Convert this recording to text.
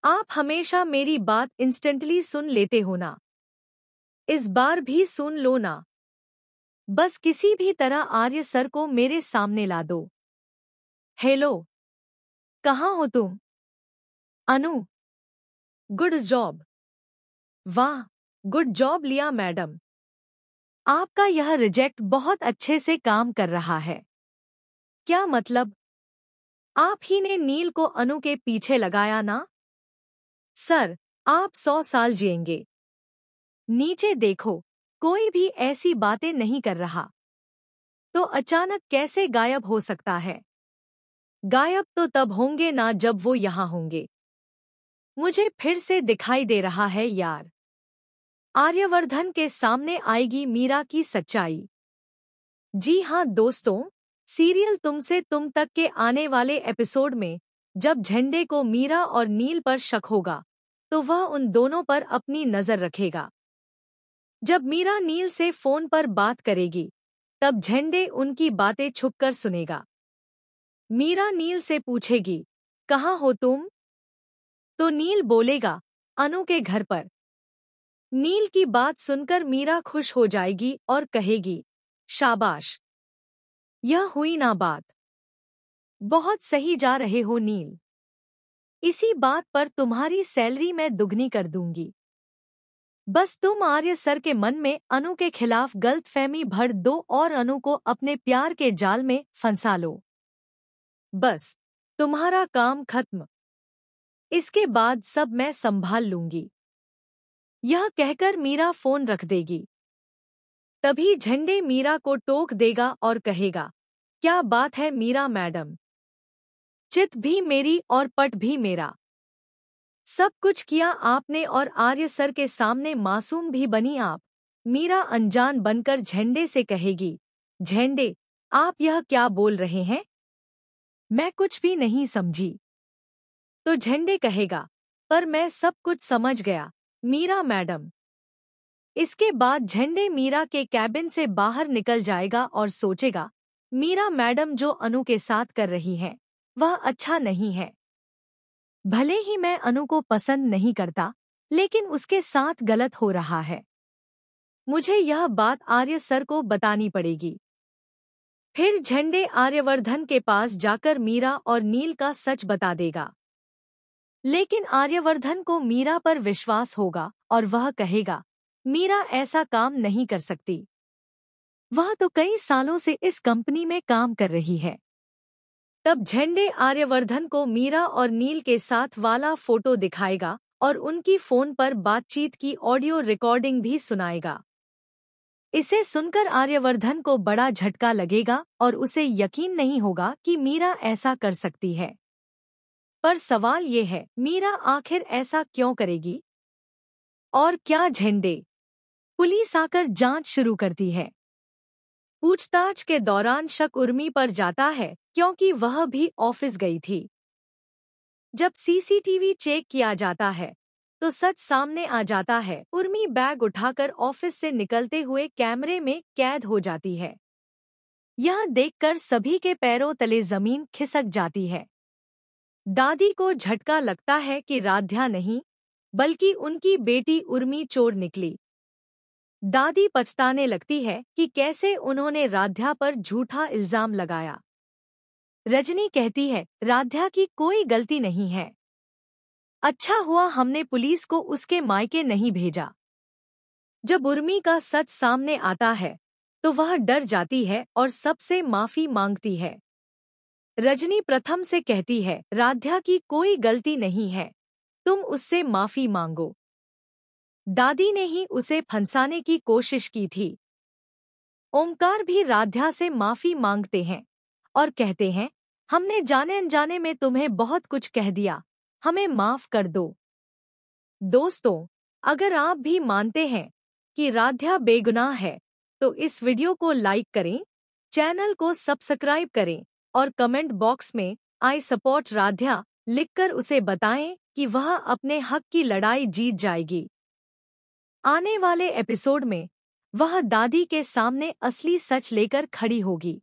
आप हमेशा मेरी बात इंस्टेंटली सुन लेते हो ना? इस बार भी सुन लो ना। बस किसी भी तरह आर्य सर को मेरे सामने ला दो। हेलो, कहाँ हो तुम? अनु, गुड जॉब। वाह, गुड जॉब लिया मैडम। आपका यह रिजेक्ट बहुत अच्छे से काम कर रहा है। क्या मतलब? आप ही ने नील को अनु के पीछे लगाया ना? सर, आप 100 साल जिएंगे। नीचे देखो, कोई भी ऐसी बातें नहीं कर रहा। तो अचानक कैसे गायब हो सकता है? गायब तो तब होंगे ना जब वो यहाँ होंगे। मुझे फिर से दिखाई दे रहा है यार। आर्यवर्धन के सामने आएगी मीरा की सच्चाई। जी हाँ दोस्तों, सीरियल तुमसे तुम तक के आने वाले एपिसोड में जब झंडे को मीरा और नील पर शक होगा, तो वह उन दोनों पर अपनी नजर रखेगा। जब मीरा नील से फोन पर बात करेगी, तब झंडे उनकी बातें छुपकर सुनेगा। मीरा नील से पूछेगी, कहाँ हो तुम? तो नील बोलेगा, अनु के घर पर। नील की बात सुनकर मीरा खुश हो जाएगी और कहेगी, शाबाश, यह हुई ना बात। बहुत सही जा रहे हो नील। इसी बात पर तुम्हारी सैलरी मैं दुगनी कर दूंगी। बस तुम आर्य सर के मन में अनु के खिलाफ गलतफहमी भर दो और अनु को अपने प्यार के जाल में फंसा लो। बस, तुम्हारा काम खत्म। इसके बाद सब मैं संभाल लूंगी। यह कहकर मीरा फोन रख देगी। तभी झंडे मीरा को टोक देगा और कहेगा, क्या बात है मीरा मैडम? चित भी मेरी और पट भी मेरा। सब कुछ किया आपने और आर्य सर के सामने मासूम भी बनी आप। मीरा अनजान बनकर झंडे से कहेगी, झंडे, आप यह क्या बोल रहे हैं? मैं कुछ भी नहीं समझी। तो झंडे कहेगा, पर मैं सब कुछ समझ गया, मीरा मैडम। इसके बाद झंडे मीरा के कैबिन से बाहर निकल जाएगा और सोचेगा, मीरा मैडम जो अनु के साथ कर रही है, वह अच्छा नहीं है। भले ही मैं अनु को पसंद नहीं करता, लेकिन उसके साथ गलत हो रहा है। मुझे यह बात आर्य सर को बतानी पड़ेगी। फिर झंडे आर्यवर्धन के पास जाकर मीरा और नील का सच बता देगा। लेकिन आर्यवर्धन को मीरा पर विश्वास होगा और वह कहेगा, मीरा ऐसा काम नहीं कर सकती। वह तो कई सालों से इस कंपनी में काम कर रही है। तब झंडे आर्यवर्धन को मीरा और नील के साथ वाला फोटो दिखाएगा और उनकी फोन पर बातचीत की ऑडियो रिकॉर्डिंग भी सुनाएगा। इसे सुनकर आर्यवर्धन को बड़ा झटका लगेगा और उसे यकीन नहीं होगा कि मीरा ऐसा कर सकती है। पर सवाल ये है, मीरा आखिर ऐसा क्यों करेगी? और क्या झंडे? पुलिस आकर जांच शुरू करती है। पूछताछ के दौरान शक उर्मी पर जाता है, क्योंकि वह भी ऑफिस गई थी। जब सीसीटीवी चेक किया जाता है, तो सच सामने आ जाता है। उर्मी बैग उठाकर ऑफिस से निकलते हुए कैमरे में कैद हो जाती है। यह देखकर सभी के पैरों तले जमीन खिसक जाती है। दादी को झटका लगता है कि राध्या नहीं, बल्कि उनकी बेटी उर्मी चोर निकली। दादी पछताने लगती है कि कैसे उन्होंने राध्या पर झूठा इल्जाम लगाया। रजनी कहती है, राध्या की कोई गलती नहीं है। अच्छा हुआ हमने पुलिस को उसके मायके नहीं भेजा। जब उर्मी का सच सामने आता है, तो वह डर जाती है और सबसे माफी मांगती है। रजनी प्रथम से कहती है, राध्या की कोई गलती नहीं है, तुम उससे माफी मांगो। दादी ने ही उसे फंसाने की कोशिश की थी। ओमकार भी राध्या से माफी मांगते हैं और कहते हैं, हमने जाने अनजाने में तुम्हें बहुत कुछ कह दिया, हमें माफ कर दो। दोस्तों, अगर आप भी मानते हैं कि राध्या बेगुनाह है, तो इस वीडियो को लाइक करें, चैनल को सब्सक्राइब करें और कमेंट बॉक्स में आई सपोर्ट राध्या लिखकर उसे बताएं कि वह अपने हक की लड़ाई जीत जाएगी। आने वाले एपिसोड में वह दादी के सामने असली सच लेकर खड़ी होगी।